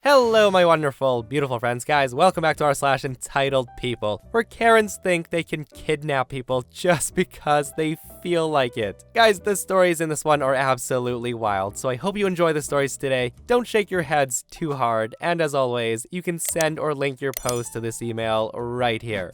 Hello, my wonderful, beautiful friends. Guys, welcome back to our /EntitledPeople, where Karens think they can kidnap people just because they feel like it. Guys, the stories in this one are absolutely wild, so I hope you enjoy the stories today. Don't shake your heads too hard, and as always, you can send or link your post to this email right here.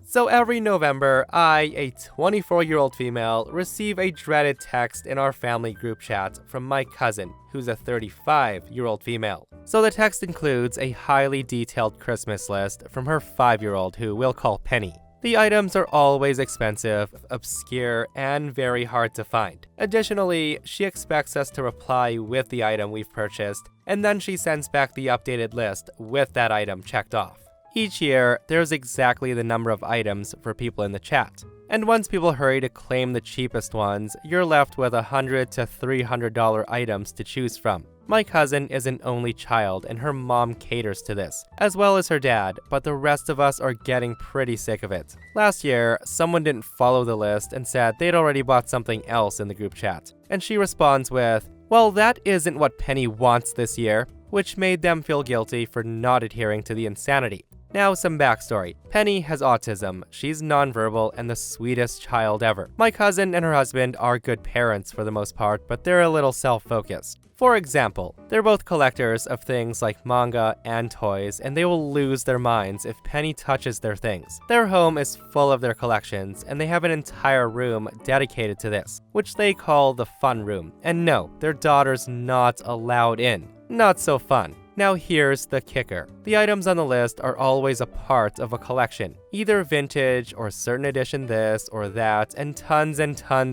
So every November, I, a 24-year-old female, receive a dreaded text in our family group chat from my cousin, who's a 35-year-old female. So the text includes a highly detailed Christmas list from her 5-year-old, who we'll call Penny. The items are always expensive, obscure, and very hard to find. Additionally, she expects us to reply with the item we've purchased, and then she sends back the updated list with that item checked off. Each year, there's exactly the number of items for people in the chat. And once people hurry to claim the cheapest ones, you're left with $100 to $300 items to choose from. My cousin is an only child, and her mom caters to this, as well as her dad, but the rest of us are getting pretty sick of it. Last year, someone didn't follow the list and said they'd already bought something else in the group chat. And she responds with, "Well, that isn't what Penny wants this year," which made them feel guilty for not adhering to the insanity. Now, some backstory. Penny has autism, she's nonverbal, and the sweetest child ever. My cousin and her husband are good parents for the most part, but they're a little self-focused. For example, they're both collectors of things like manga and toys, and they will lose their minds if Penny touches their things. Their home is full of their collections, and they have an entire room dedicated to this, which they call the fun room. And no, their daughter's not allowed in. Not so fun. Now here's the kicker. The items on the list are always a part of a collection, either vintage or certain edition this or that, and tons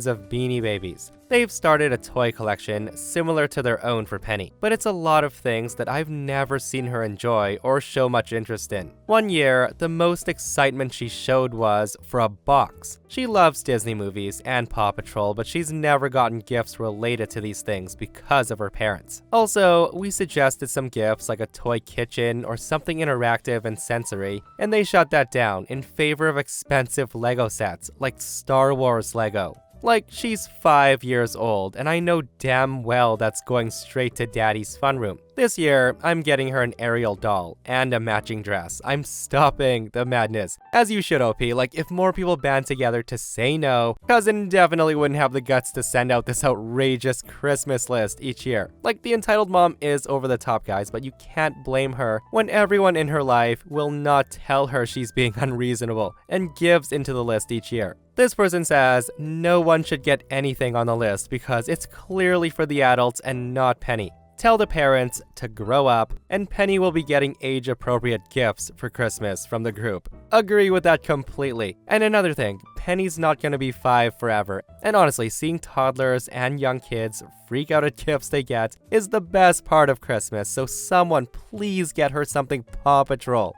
of Beanie Babies. They've started a toy collection similar to their own for Penny, but it's a lot of things that I've never seen her enjoy or show much interest in. One year, the most excitement she showed was for a box. She loves Disney movies and Paw Patrol, but she's never gotten gifts related to these things because of her parents. Also, we suggested some gifts like a toy kitchen or something interactive and sensory, and they shut that down in favor of expensive Lego sets like Star Wars Lego. Like, she's 5 years old, and I know damn well that's going straight to Daddy's fun room. This year, I'm getting her an Ariel doll and a matching dress. I'm stopping the madness. As you should, OP. Like, if more people band together to say no, cousin definitely wouldn't have the guts to send out this outrageous Christmas list each year. Like, the entitled mom is over the top, guys, but you can't blame her when everyone in her life will not tell her she's being unreasonable and gives into the list each year. This person says no one should get anything on the list because it's clearly for the adults and not Penny. Tell the parents to grow up, and Penny will be getting age-appropriate gifts for Christmas from the group. Agree with that completely. And another thing, Penny's not gonna be 5 forever. And honestly, seeing toddlers and young kids freak out at gifts they get is the best part of Christmas, so someone please get her something Paw Patrol.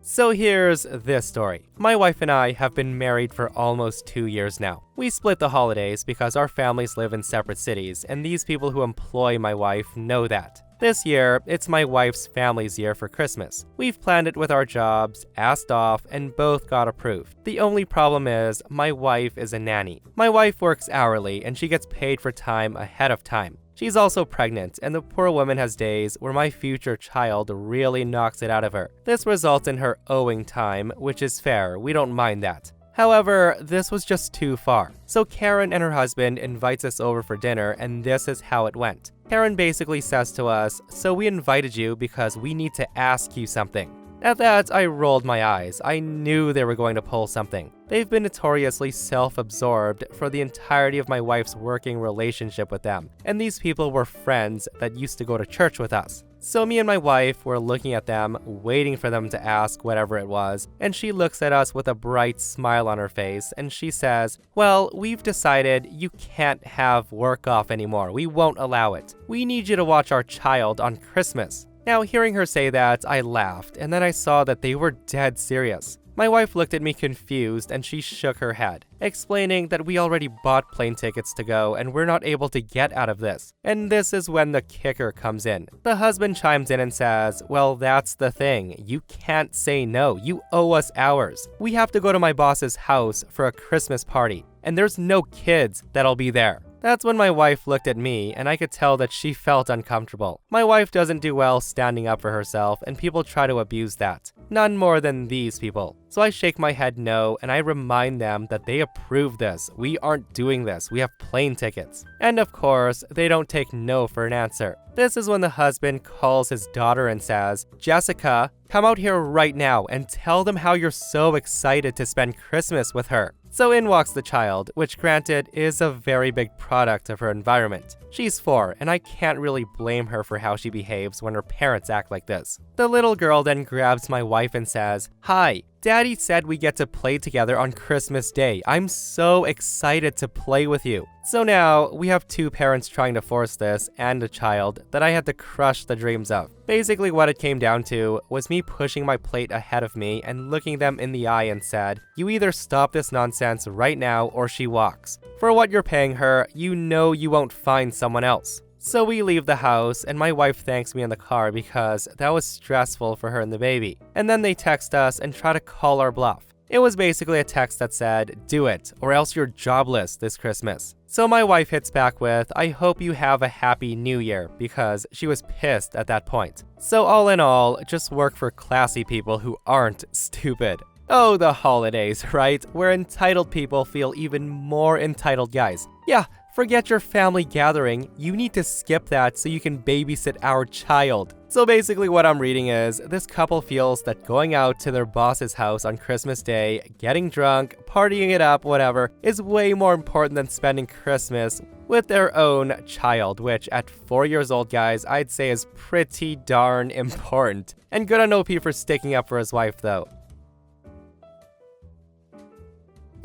So here's this story. My wife and I have been married for almost 2 years now. We split the holidays because our families live in separate cities, and these people who employ my wife know that. This year, it's my wife's family's year for Christmas. We've planned it with our jobs, asked off, and both got approved. The only problem is, my wife is a nanny. My wife works hourly, and she gets paid for time ahead of time. She's also pregnant, and the poor woman has days where my future child really knocks it out of her. This results in her owing time, which is fair, we don't mind that. However, this was just too far. So Karen and her husband invites us over for dinner, and this is how it went. Karen basically says to us, "So we invited you because we need to ask you something." At that, I rolled my eyes. I knew they were going to pull something. They've been notoriously self-absorbed for the entirety of my wife's working relationship with them, and these people were friends that used to go to church with us. So me and my wife were looking at them, waiting for them to ask whatever it was, and she looks at us with a bright smile on her face, and she says, "Well, we've decided you can't have work off anymore. We won't allow it. We need you to watch our child on Christmas." Now, hearing her say that, I laughed, and then I saw that they were dead serious. My wife looked at me confused, and she shook her head, explaining that we already bought plane tickets to go and we're not able to get out of this. And this is when the kicker comes in. The husband chimes in and says, "Well, that's the thing. You can't say no. You owe us ours. We have to go to my boss's house for a Christmas party, and there's no kids that'll be there." That's when my wife looked at me, and I could tell that she felt uncomfortable. My wife doesn't do well standing up for herself, and people try to abuse that. None more than these people. So I shake my head no, and I remind them that they approve this. We aren't doing this. We have plane tickets. And of course, they don't take no for an answer. This is when the husband calls his daughter and says, "Jessica, come out here right now and tell them how you're so excited to spend Christmas with her." So in walks the child, which granted is a very big product of her environment. She's 4, and I can't really blame her for how she behaves when her parents act like this. The little girl then grabs my wife and says, "Hi, Daddy said we get to play together on Christmas Day. I'm so excited to play with you." So now, we have 2 parents trying to force this, and a child, that I had to crush the dreams of. Basically what it came down to was me pushing my plate ahead of me and looking them in the eye and said, "You either stop this nonsense right now or she walks. For what you're paying her, you know you won't find someone else." So we leave the house, and my wife thanks me in the car because that was stressful for her and the baby. And then they text us and try to call our bluff. It was basically a text that said, "Do it, or else you're jobless this Christmas." So my wife hits back with, "I hope you have a happy new year," because she was pissed at that point. So all in all, just work for classy people who aren't stupid. Oh, the holidays, right? Where entitled people feel even more entitled, guys. Yeah, forget your family gathering. You need to skip that so you can babysit our child. So basically what I'm reading is, this couple feels that going out to their boss's house on Christmas Day, getting drunk, partying it up, whatever, is way more important than spending Christmas with their own child, which at 4 years old, guys, I'd say is pretty darn important. And good on OP for sticking up for his wife, though.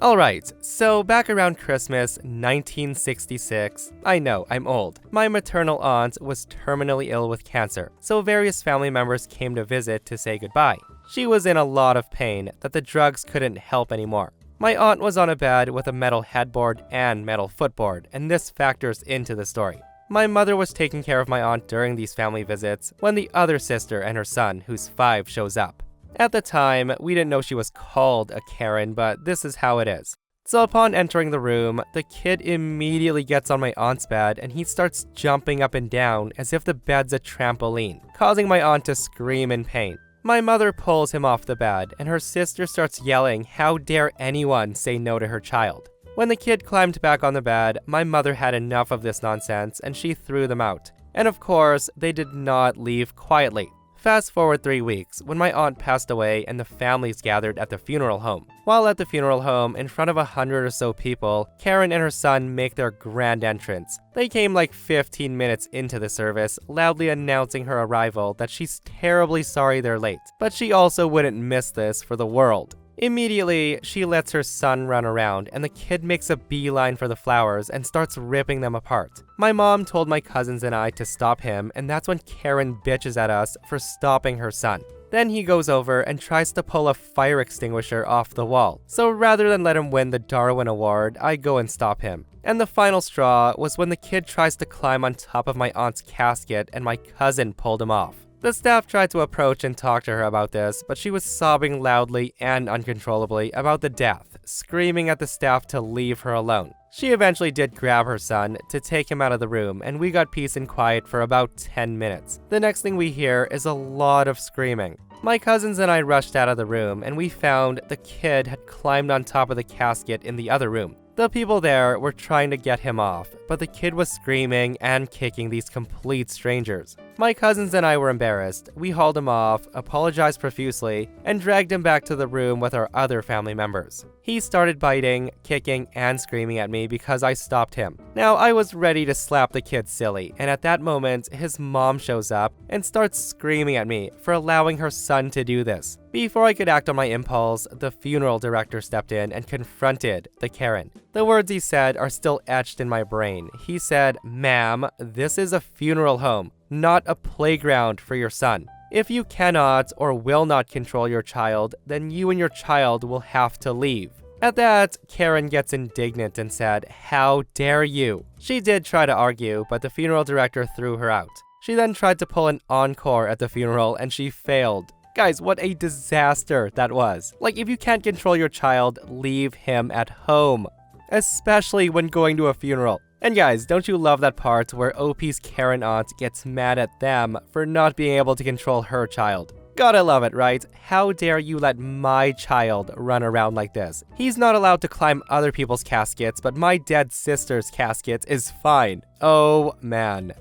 Alright, so back around Christmas 1966, I know, I'm old. My maternal aunt was terminally ill with cancer, so various family members came to visit to say goodbye. She was in a lot of pain that the drugs couldn't help anymore. My aunt was on a bed with a metal headboard and metal footboard, and this factors into the story. My mother was taking care of my aunt during these family visits when the other sister and her son, who's 5, shows up. At the time, we didn't know she was called a Karen, but this is how it is. So upon entering the room, the kid immediately gets on my aunt's bed and he starts jumping up and down as if the bed's a trampoline, causing my aunt to scream in pain. My mother pulls him off the bed and her sister starts yelling, "How dare anyone say no to her child?" When the kid climbed back on the bed, my mother had enough of this nonsense and she threw them out. And of course, they did not leave quietly. Fast forward 3 weeks, when my aunt passed away and the families gathered at the funeral home. While at the funeral home, in front of 100 or so people, Karen and her son make their grand entrance. They came like 15 minutes into the service, loudly announcing her arrival that she's terribly sorry they're late, but she also wouldn't miss this for the world. Immediately, she lets her son run around, and the kid makes a beeline for the flowers and starts ripping them apart. My mom told my cousins and I to stop him, and that's when Karen bitches at us for stopping her son. Then he goes over and tries to pull a fire extinguisher off the wall. So rather than let him win the Darwin Award, I go and stop him. And the final straw was when the kid tries to climb on top of my aunt's casket and my cousin pulled him off. The staff tried to approach and talk to her about this, but she was sobbing loudly and uncontrollably about the death, screaming at the staff to leave her alone. She eventually did grab her son to take him out of the room, and we got peace and quiet for about 10 minutes. The next thing we hear is a lot of screaming. My cousins and I rushed out of the room, and we found the kid had climbed on top of the casket in the other room. The people there were trying to get him off, but the kid was screaming and kicking these complete strangers. My cousins and I were embarrassed. We hauled him off, apologized profusely, and dragged him back to the room with our other family members. He started biting, kicking, and screaming at me because I stopped him. Now, I was ready to slap the kid silly, and at that moment, his mom shows up and starts screaming at me for allowing her son to do this. Before I could act on my impulse, the funeral director stepped in and confronted the Karen. The words he said are still etched in my brain. He said, "Ma'am, this is a funeral home, not a playground for your son. If you cannot or will not control your child, then you and your child will have to leave." At that, Karen gets indignant and said, "How dare you?" She did try to argue, but the funeral director threw her out. She then tried to pull an encore at the funeral and she failed. Guys, what a disaster that was. Like, if you can't control your child, leave him at home. Especially when going to a funeral. And guys, don't you love that part where OP's Karen aunt gets mad at them for not being able to control her child? Gotta love it, right? How dare you let my child run around like this? He's not allowed to climb other people's caskets, but my dead sister's casket is fine. Oh man.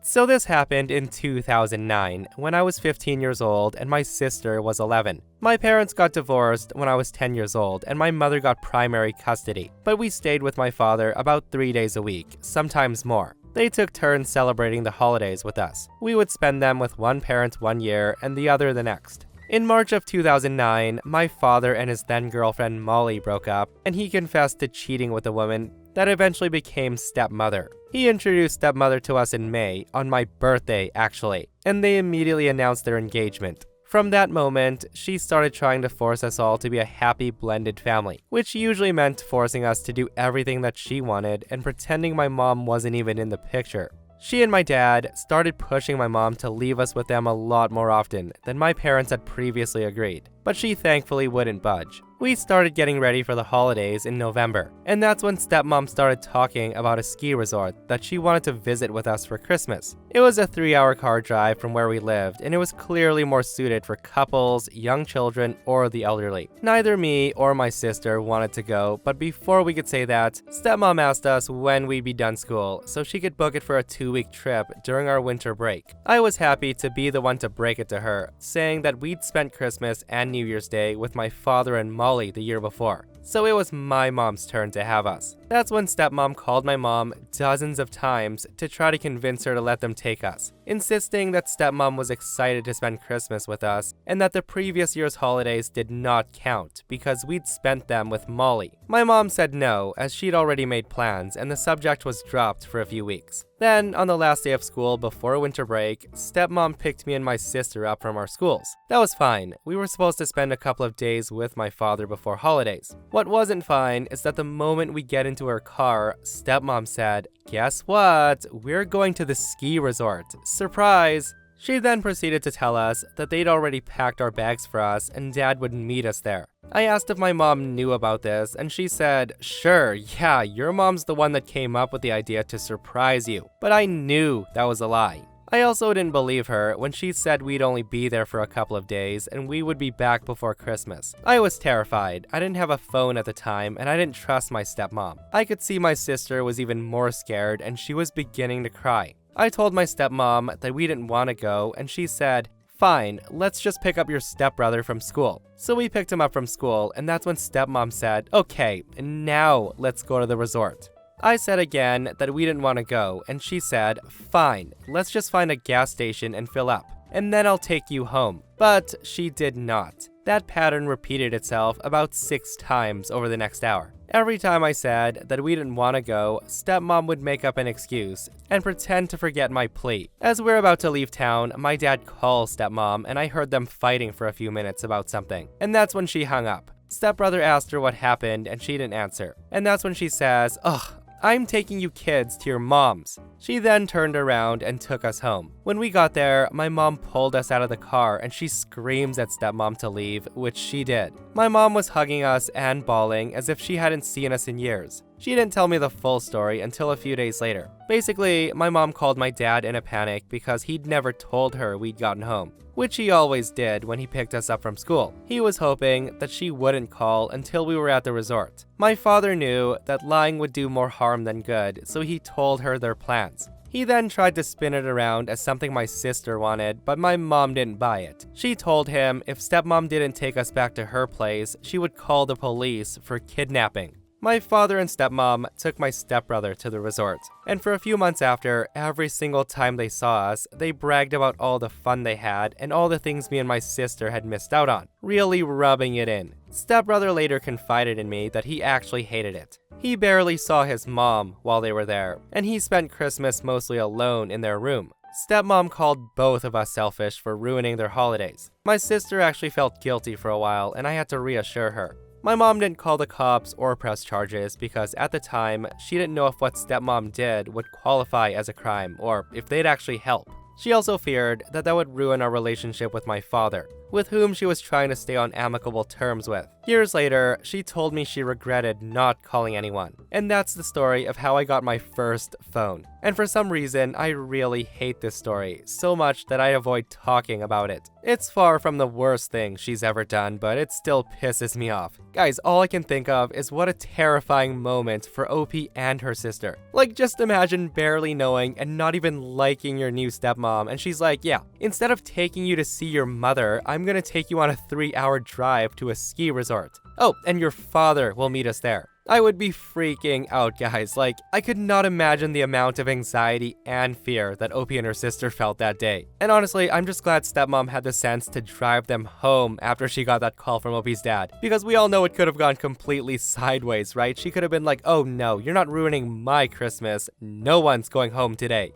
So this happened in 2009, when I was 15 years old and my sister was 11. My parents got divorced when I was 10 years old and my mother got primary custody, but we stayed with my father about 3 days a week, sometimes more. They took turns celebrating the holidays with us. We would spend them with one parent one year and the other the next. In March of 2009, my father and his then-girlfriend Molly broke up, and he confessed to cheating with a woman that eventually became stepmother. He introduced stepmother to us in May, on my birthday actually, and they immediately announced their engagement. From that moment, she started trying to force us all to be a happy blended family, which usually meant forcing us to do everything that she wanted and pretending my mom wasn't even in the picture. She and my dad started pushing my mom to leave us with them a lot more often than my parents had previously agreed, but she thankfully wouldn't budge. We started getting ready for the holidays in November, and that's when stepmom started talking about a ski resort that she wanted to visit with us for Christmas. It was a 3-hour car drive from where we lived, and it was clearly more suited for couples, young children, or the elderly. Neither me or my sister wanted to go, but before we could say that, stepmom asked us when we'd be done school so she could book it for a 2-week trip during our winter break. I was happy to be the one to break it to her, saying that we'd spent Christmas and New Year's Day with my father and Molly the year before, so it was my mom's turn to have us. That's when stepmom called my mom dozens of times to try to convince her to let them take us, insisting that stepmom was excited to spend Christmas with us and that the previous year's holidays did not count because we'd spent them with Molly. My mom said no, as she'd already made plans and the subject was dropped for a few weeks. Then, on the last day of school before winter break, stepmom picked me and my sister up from our schools. That was fine. We were supposed to spend a couple of days with my father before holidays. What wasn't fine is that the moment we get into her car, stepmom said, "Guess what? We're going to the ski resort. Surprise!" She then proceeded to tell us that they'd already packed our bags for us and dad would meet us there. I asked if my mom knew about this, and she said, "Sure, yeah, your mom's the one that came up with the idea to surprise you." But I knew that was a lie. I also didn't believe her when she said we'd only be there for a couple of days and we would be back before Christmas. I was terrified. I didn't have a phone at the time and I didn't trust my stepmom. I could see my sister was even more scared and she was beginning to cry. I told my stepmom that we didn't want to go and she said, "Fine, let's just pick up your stepbrother from school." So we picked him up from school and that's when stepmom said, "Okay, now let's go to the resort." I said again that we didn't want to go, and she said, "Fine, let's just find a gas station and fill up, and then I'll take you home." But she did not. That pattern repeated itself about 6 times over the next hour. Every time I said that we didn't want to go, stepmom would make up an excuse and pretend to forget my plea. As we're about to leave town, my dad calls stepmom, and I heard them fighting for a few minutes about something, and that's when she hung up. Stepbrother asked her what happened, and she didn't answer. And that's when she says, "Ugh, I'm taking you kids to your mom's." She then turned around and took us home. When we got there, my mom pulled us out of the car and she screams at stepmom to leave, which she did. My mom was hugging us and bawling as if she hadn't seen us in years. She didn't tell me the full story until a few days later. Basically, my mom called my dad in a panic because he'd never told her we'd gotten home, which he always did when he picked us up from school. He was hoping that she wouldn't call until we were at the resort. My father knew that lying would do more harm than good, so he told her their plans. He then tried to spin it around as something my sister wanted, but my mom didn't buy it. She told him if stepmom didn't take us back to her place, she would call the police for kidnapping. My father and stepmom took my stepbrother to the resort, and for a few months after, every single time they saw us, they bragged about all the fun they had and all the things me and my sister had missed out on, really rubbing it in. Stepbrother later confided in me that he actually hated it. He barely saw his mom while they were there, and he spent Christmas mostly alone in their room. Stepmom called both of us selfish for ruining their holidays. My sister actually felt guilty for a while, and I had to reassure her. My mom didn't call the cops or press charges because at the time, she didn't know if what stepmom did would qualify as a crime or if they'd actually help. She also feared that that would ruin our relationship with my father, with whom she was trying to stay on amicable terms with. Years later, she told me she regretted not calling anyone. And that's the story of how I got my first phone. And for some reason, I really hate this story, so much that I avoid talking about it. It's far from the worst thing she's ever done, but it still pisses me off. Guys, all I can think of is what a terrifying moment for OP and her sister. Like, just imagine barely knowing and not even liking your new stepmom, and she's like, yeah, instead of taking you to see your mother, I'm gonna take you on a 3-hour drive to a ski resort. Oh, and your father will meet us there. I would be freaking out, guys. Like, I could not imagine the amount of anxiety and fear that OP and her sister felt that day. And honestly, I'm just glad stepmom had the sense to drive them home after she got that call from OP's dad. Because we all know it could have gone completely sideways, right? She could have been like, oh no, you're not ruining my Christmas. No one's going home today.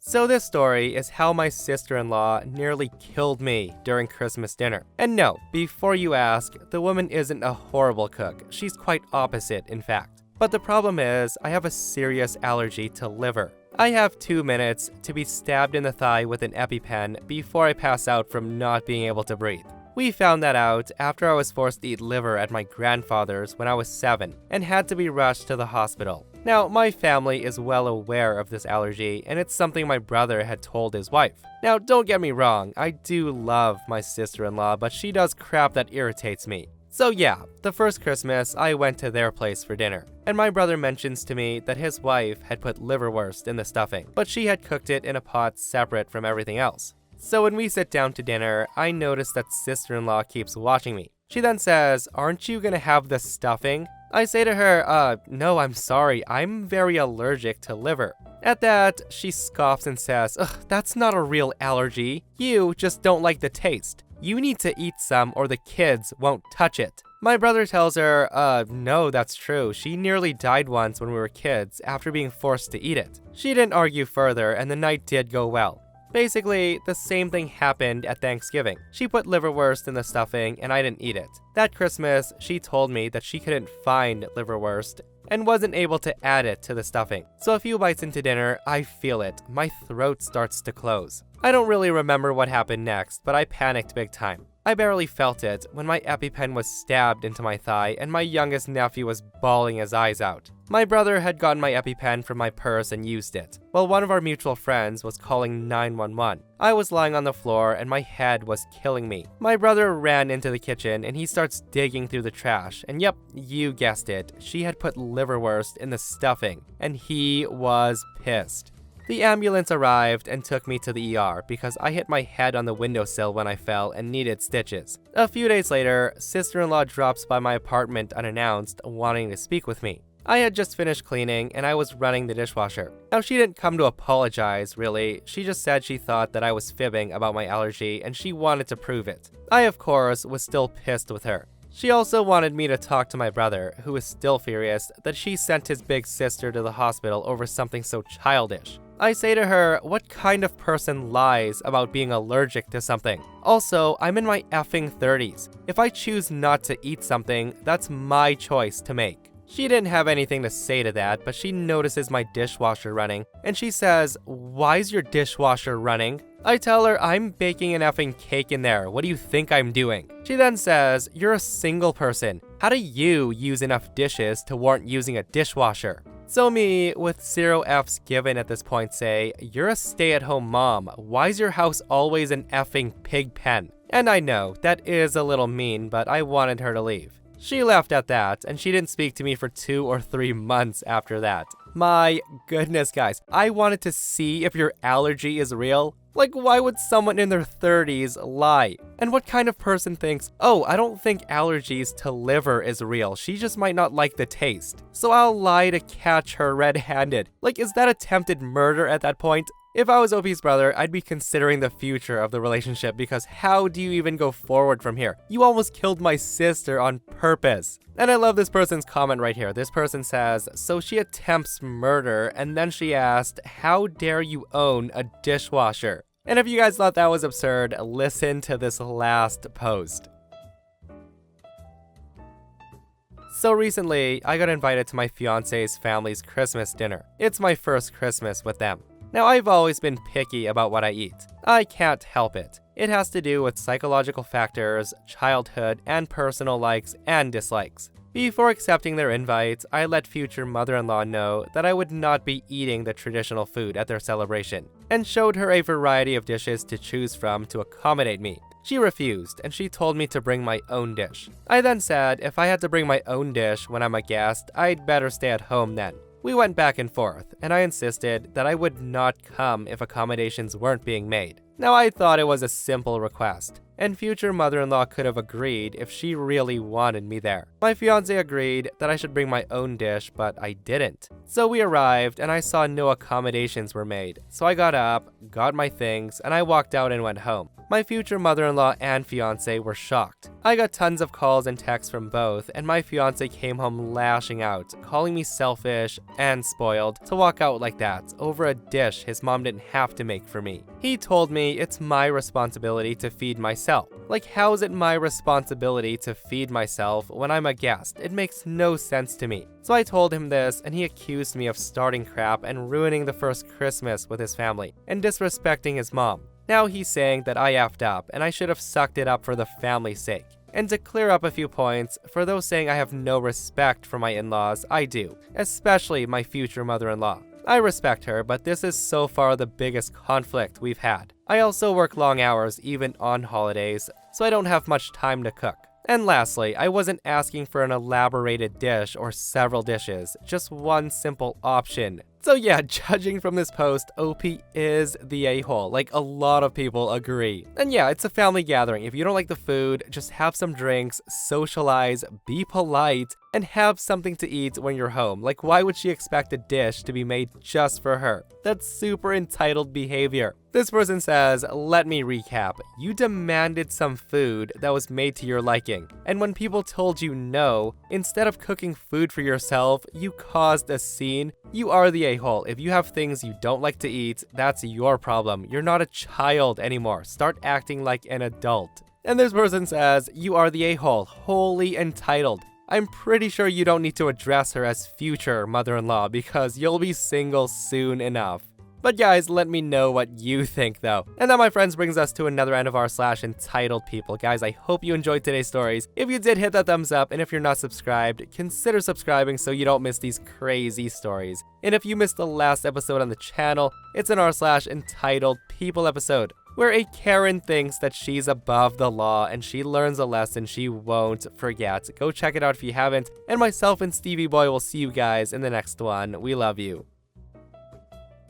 So this story is how my sister-in-law nearly killed me during Christmas dinner. And no, before you ask, the woman isn't a horrible cook. She's quite opposite, in fact. But the problem is, I have a serious allergy to liver. I have 2 minutes to be stabbed in the thigh with an EpiPen before I pass out from not being able to breathe. We found that out after I was forced to eat liver at my grandfather's when I was 7 and had to be rushed to the hospital. Now, my family is well aware of this allergy, and it's something my brother had told his wife. Now, don't get me wrong, I do love my sister-in-law, but she does crap that irritates me. So yeah, the first Christmas, I went to their place for dinner, and my brother mentions to me that his wife had put liverwurst in the stuffing, but she had cooked it in a pot separate from everything else. So when we sit down to dinner, I notice that sister-in-law keeps watching me. She then says, "Aren't you gonna have the stuffing?" I say to her, no, I'm sorry, I'm very allergic to liver. At that, she scoffs and says, ugh, that's not a real allergy. You just don't like the taste. You need to eat some or the kids won't touch it. My brother tells her, no, that's true. She nearly died once when we were kids after being forced to eat it. She didn't argue further and the night did go well. Basically, the same thing happened at Thanksgiving. She put liverwurst in the stuffing and I didn't eat it. That Christmas, she told me that she couldn't find liverwurst and wasn't able to add it to the stuffing. So a few bites into dinner, I feel it. My throat starts to close. I don't really remember what happened next, but I panicked big time. I barely felt it when my EpiPen was stabbed into my thigh and my youngest nephew was bawling his eyes out. My brother had gotten my EpiPen from my purse and used it, while one of our mutual friends was calling 911. I was lying on the floor and my head was killing me. My brother ran into the kitchen and he starts digging through the trash, and yep, you guessed it, she had put liverwurst in the stuffing, and he was pissed. The ambulance arrived and took me to the ER because I hit my head on the windowsill when I fell and needed stitches. A few days later, sister-in-law drops by my apartment unannounced, wanting to speak with me. I had just finished cleaning and I was running the dishwasher. Now, she didn't come to apologize, really. She just said she thought that I was fibbing about my allergy and she wanted to prove it. I, of course, was still pissed with her. She also wanted me to talk to my brother, who was still furious that she sent his big sister to the hospital over something so childish. I say to her, what kind of person lies about being allergic to something? Also, I'm in my effing 30s. If I choose not to eat something, that's my choice to make. She didn't have anything to say to that, but she notices my dishwasher running, and she says, "Why's your dishwasher running?" I tell her I'm baking an effing cake in there. What do you think I'm doing? She then says, "You're a single person. How do you use enough dishes to warrant using a dishwasher?" So me, with 0 F's given at this point, say, "You're a stay-at-home mom. Why's your house always an effing pig pen?" And I know, that is a little mean, but I wanted her to leave. She left at that, and she didn't speak to me for 2 or 3 months after that. My goodness, guys, I wanted to see if your allergy is real. Like, why would someone in their 30s lie? And what kind of person thinks, oh, I don't think allergies to liver is real. She just might not like the taste. So I'll lie to catch her red-handed. Like, is that attempted murder at that point? If I was OP's brother, I'd be considering the future of the relationship because how do you even go forward from here? You almost killed my sister on purpose. And I love this person's comment right here. This person says, so she attempts murder and then she asked, how dare you own a dishwasher? And if you guys thought that was absurd, listen to this last post. So recently, I got invited to my fiance's family's Christmas dinner. It's my first Christmas with them. Now, I've always been picky about what I eat. I can't help it. It has to do with psychological factors, childhood, and personal likes and dislikes. Before accepting their invite, I let future mother-in-law know that I would not be eating the traditional food at their celebration, and showed her a variety of dishes to choose from to accommodate me. She refused, and she told me to bring my own dish. I then said if I had to bring my own dish when I'm a guest, I'd better stay at home then. We went back and forth, and I insisted that I would not come if accommodations weren't being made. Now, I thought it was a simple request, and future mother-in-law could have agreed if she really wanted me there. My fiancé agreed that I should bring my own dish, but I didn't. So we arrived, and I saw no accommodations were made. So I got up, got my things, and I walked out and went home. My future mother-in-law and fiancé were shocked. I got tons of calls and texts from both, and my fiancé came home lashing out, calling me selfish and spoiled to walk out like that over a dish his mom didn't have to make for me. He told me it's my responsibility to feed myself. Like, how is it my responsibility to feed myself when I'm a guest? It makes no sense to me. So I told him this, and he accused me of starting crap and ruining the first Christmas with his family, and disrespecting his mom. Now he's saying that I effed up, and I should have sucked it up for the family's sake. And to clear up a few points, for those saying I have no respect for my in-laws, I do, especially my future mother-in-law. I respect her, but this is so far the biggest conflict we've had. I also work long hours even on holidays, so I don't have much time to cook. And lastly, I wasn't asking for an elaborated dish or several dishes, just one simple option. So yeah, judging from this post, OP is the a-hole. Like, a lot of people agree. And yeah, it's a family gathering. If you don't like the food, just have some drinks, socialize, be polite, and have something to eat when you're home. Like, why would she expect a dish to be made just for her? That's super entitled behavior. This person says, let me recap. You demanded some food that was made to your liking. And when people told you no, instead of cooking food for yourself, you caused a scene. You are the a-hole. If you have things you don't like to eat, that's your problem. You're not a child anymore. Start acting like an adult. And this person says, you are the a-hole, wholly entitled. I'm pretty sure you don't need to address her as future mother-in-law because you'll be single soon enough. But guys, let me know what you think though. And that, my friends, brings us to another end of our /entitled people. Guys, I hope you enjoyed today's stories. If you did, hit that thumbs up, and if you're not subscribed, consider subscribing so you don't miss these crazy stories. And if you missed the last episode on the channel, it's an r/entitled people episode, where a Karen thinks that she's above the law and she learns a lesson she won't forget. Go check it out if you haven't. And myself and Stevie Boy will see you guys in the next one. We love you.